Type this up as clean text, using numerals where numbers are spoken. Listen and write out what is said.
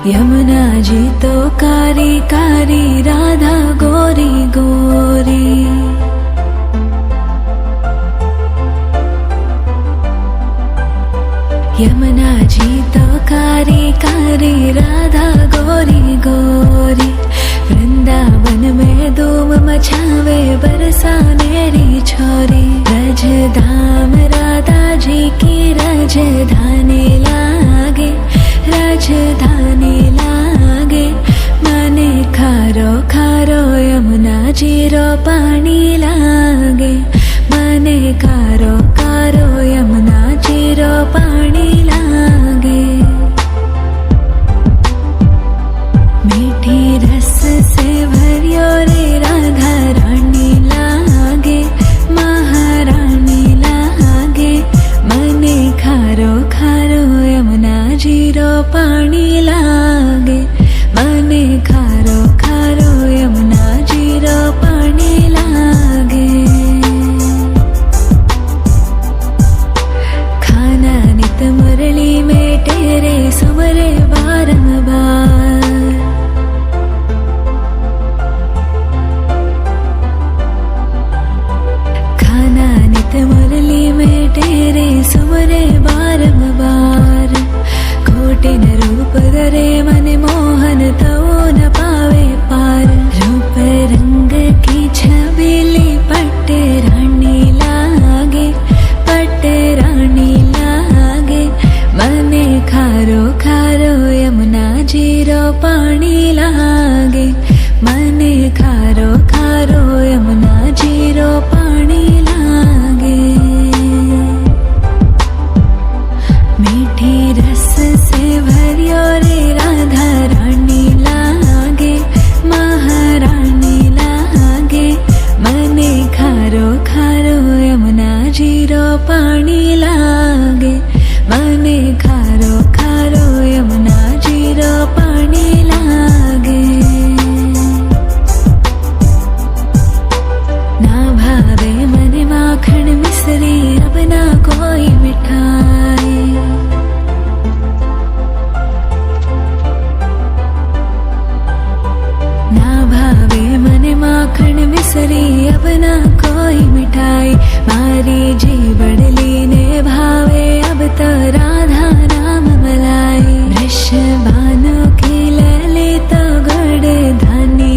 यमुना जी तो कारी कारी, राधा गोरी गोरी। यमुना जी तो कारी कारी, राधा गोरी गोरी। वृंदावन में धूम मचावे, बरसानेरी छोरी। रज धाम राधा जी की राजधानी लागे, राजधानी लागे। मने खारो खारो यमुना जी रो पानी लागे। मने खारो खारो यमुना जी रो पानी लागे। मीठी रस से भरियो रे राधा रानी लागे, महारानी लागे। मने खारो खारो यमुना जी रो पानी लागे। मने खारो खारो यमुना जी रो पानी लागे। खाना नित मुरली में तेरे सुमरे बारंबार। खाना नित मुरली में तेरे सुमरे बारंबार। कोटिन रूप धरे मन मोहन, तो न पावे पार। रूप रंग की छबीली, पट्ट रानी लागे, पट्ट रानी लागे। मने खारो खारो यमुना जी रो पानी लागे। मने खारो खारो यमुना जी रो पानी लागे। मीठी रस से भरियो रे राधा रानी लागे, महारानी लागे। मने खारो खारो यमुना जी रो पानी लागे। मने खारो खारो यमुना जी रो पानी लागे। ना भावे मने माखन मिश्री, अब ना कोई मिठाई। ना भावे मने माखन मिश्री, अब ना कोई मिठाई। मारी जी बड़ली ने भावे, अब तो राधा नाम मलाई। वृषभानु की ललित गुड़ धानी